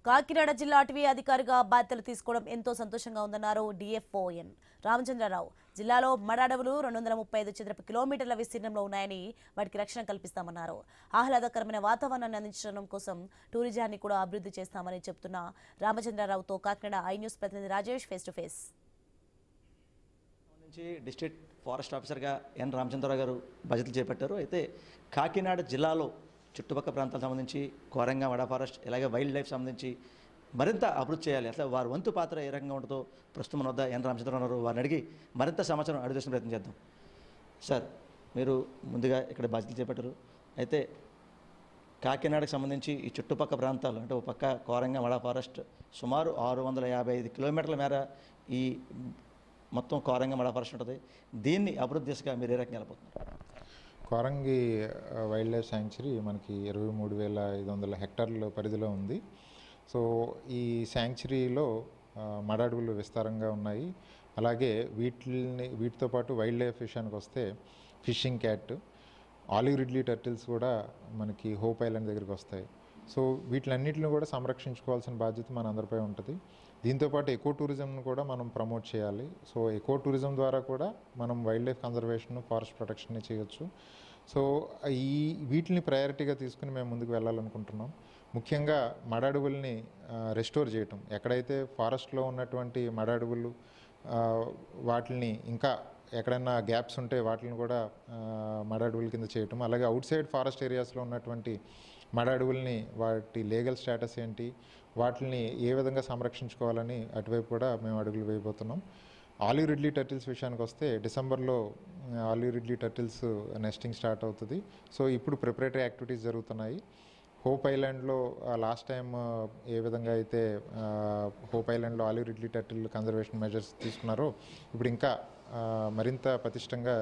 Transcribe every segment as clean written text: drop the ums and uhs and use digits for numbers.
కాకినాడ జిల్లా అటవీ అధికారిగా బాధ్యతలు తీసుకోవడం ఎంతో సంతోషంగా ఉందన్నారు డిఎఫ్ఓఎన్ రామచంద్రరావు. జిల్లాలో మడ అడవులు 235 చదరపు కిలోమీటర్ల విస్తీర్ణంలో ఉన్నాయని వాటికి రక్షణ కల్పిస్తామన్నారు. ఆహ్లాదకరమైన వాతావరణాన్ని అందించడం కోసం టూరిజాన్ని కూడా అభివృద్ధి చేస్తామని చెబుతున్న రామచంద్రరావుతో కాకినాడ ఐ న్యూస్ ప్రతినిధి Rajesh face to face. District forest ఆఫీసర్గా ఎన్ రామచంద్రరావు గారు బాధ్యతలు చేపట్టారు. అయితే కాకినాడ జిల్లాలో చుట్టుపక్కల ప్రాంతాలకు సంబంధించి కోరంగా వడ ఫారెస్ట్ ఇలాగే వైల్డ్ లైఫ్ సంబంధించి మరింత అభివృద్ధి చేయాలి. అసలు వారి వంతు పాత్ర ఏ రకంగా ఉంటుందో ప్రస్తుతం మన వద్ద ఎన్ రామచంద్రరావు గారు వారిని అడిగి మరింత సమాచారం అడిగేసిన ప్రయత్నం చేద్దాం. సార్, మీరు ముందుగా ఇక్కడ బాధ్యతలు చేపట్టారు. అయితే కాకినాడకు సంబంధించి ఈ చుట్టుపక్కల ప్రాంతాలు అంటే ఒక పక్క కోరంగా వడ ఫారెస్ట్ సుమారు 655 కిలోమీటర్ల మేర ఈ మొత్తం కోరంగా వడ ఫారెస్ట్ ఉంటుంది. దీన్ని అభివృద్ధి దిశగా మీరు ఏ రకంగా వెళ్ళిపోతున్నారు? కోరంగి వైల్డ్ లైఫ్ శాంక్చురీ మనకి 23,500 హెక్టార్ల పరిధిలో ఉంది. సో ఈ శాంక్చురీలో మడ అడవులు విస్తారంగా ఉన్నాయి. అలాగే వీటితో పాటు వైల్డ్ లైఫ్ విషయానికి వస్తే fishing cat, olive Ridley turtles కూడా మనకి హోప్ ఐలాండ్ దగ్గరికి వస్తాయి. సో వీటిలన్నింటిని కూడా సంరక్షించుకోవాల్సిన బాధ్యత మన అందరిపై ఉంటుంది. దీంతోపాటు ఎకో టూరిజంను కూడా మనం ప్రమోట్ చేయాలి. సో ఎకో టూరిజం ద్వారా కూడా మనం wild life conservation, forest protection చేయొచ్చు. సో వీటిని ప్రయారిటీగా తీసుకుని మేము ముందుకు వెళ్ళాలనుకుంటున్నాం. ముఖ్యంగా మడ అడవుల్ని రెస్టోర్ చేయటం, ఎక్కడైతే ఫారెస్ట్లో ఉన్నటువంటి మడ అడవులు వాటిని ఇంకా ఎక్కడైనా గ్యాప్స్ ఉంటే వాటిని కూడా మడ అడవుల కింద చేయటం, అలాగే అవుట్ సైడ్ ఫారెస్ట్ ఏరియాస్లో ఉన్నటువంటి మడ అడవుల్ని వాటి లీగల్ స్టేటస్ ఏంటి, వాటిని ఏ విధంగా సంరక్షించుకోవాలని అటువైపు కూడా మేము అడుగులు వేయబోతున్నాం. ఆలివ్ రిడ్లీ టర్టిల్స్ విషయానికి వస్తే డిసెంబర్లో olive Ridley turtles nesting start అవుతుంది. సో ఇప్పుడు ప్రిపరేటరీ యాక్టివిటీస్ జరుగుతున్నాయి. హోప్ ఐలాండ్లో లాస్ట్ టైం ఏ విధంగా అయితే హోప్ ఐలాండ్లో olive Ridley turtle conservation measures తీసుకున్నారో ఇప్పుడు ఇంకా మరింత పటిష్టంగా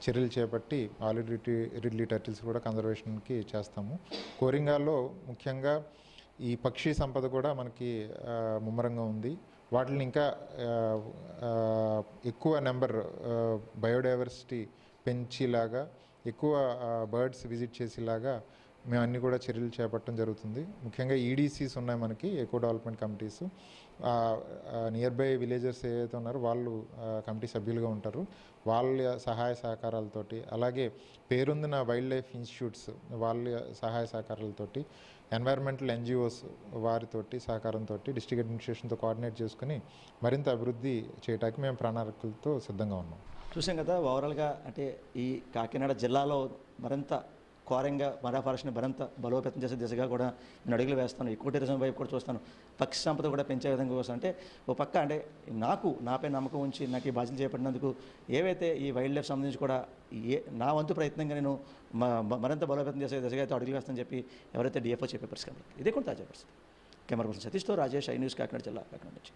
చర్యలు చేపట్టి ఆలివ్ రిడ్లీ టర్టిల్స్ కూడా కన్జర్వేషన్కి చేస్తాము. కోరింగాలో ముఖ్యంగా ఈ పక్షి సంపద కూడా మనకి ముమ్మరంగా ఉంది. వాటిని ఇంకా ఎక్కువ నెంబర్ బయోడైవర్సిటీ పెంచేలాగా, ఎక్కువ బర్డ్స్ విజిట్ చేసేలాగా మేము అన్నీ కూడా చర్యలు చేపట్టడం జరుగుతుంది. ముఖ్యంగా ఈడీసీస్ ఉన్నాయి మనకి, eco development committees. Nearby villagers ఏదైతే ఉన్నారో వాళ్ళు కమిటీ సభ్యులుగా ఉంటారు. వాళ్ళ సహాయ సహకారాలతోటి, అలాగే పేరొందిన వైల్డ్ లైఫ్ ఇన్స్టిట్యూట్స్ వాళ్ళ సహాయ సహకారాలతోటి, ఎన్వైర్మెంటల్ ఎన్జిఓస్ వారితోటి సహకారంతో డిస్ట్రిక్ట్ అడ్మినిస్ట్రేషన్తో కోఆర్డినేట్ చేసుకుని మరింత అభివృద్ధి చేయడానికి మేము ప్రణాళికలతో సిద్ధంగా ఉన్నాం. చూసాం కదా, ఓవరాల్గా అంటే ఈ కాకినాడ జిల్లాలో మరింత కోరంగా మడ ఫారెస్ట్ని మరింత బలోపేతం చేసే దిశగా కూడా నేను అడుగులు వేస్తాను. ఎక్కువ టూరిజం వైపు కూడా చూస్తాను. పక్షి సంపద కూడా పెంచే విధంగా కోసం అంటే ఓ పక్క అంటే నాపై నమ్మకం ఉంచి నాకు ఈ బాధ్యతలు చేపట్టినందుకు ఏవైతే ఈ వైల్డ్ లైఫ్ సంబంధించి కూడా నా వంతు ప్రయత్నంగా నేను మరింత బలోపేతం చేసే దిశగా అయితే అడుగులు వేస్తానని చెప్పి ఎవరైతే డిఎఫ్ఓ చెప్పే పరిస్థితి. ఇదే కూడా తాజా పరిస్థితి. కెమెరా పర్సన్ సతీష్తో రాజేష్, ఐ న్యూస్, కాకినాడ జిల్లా, కాకినాడ నుంచి.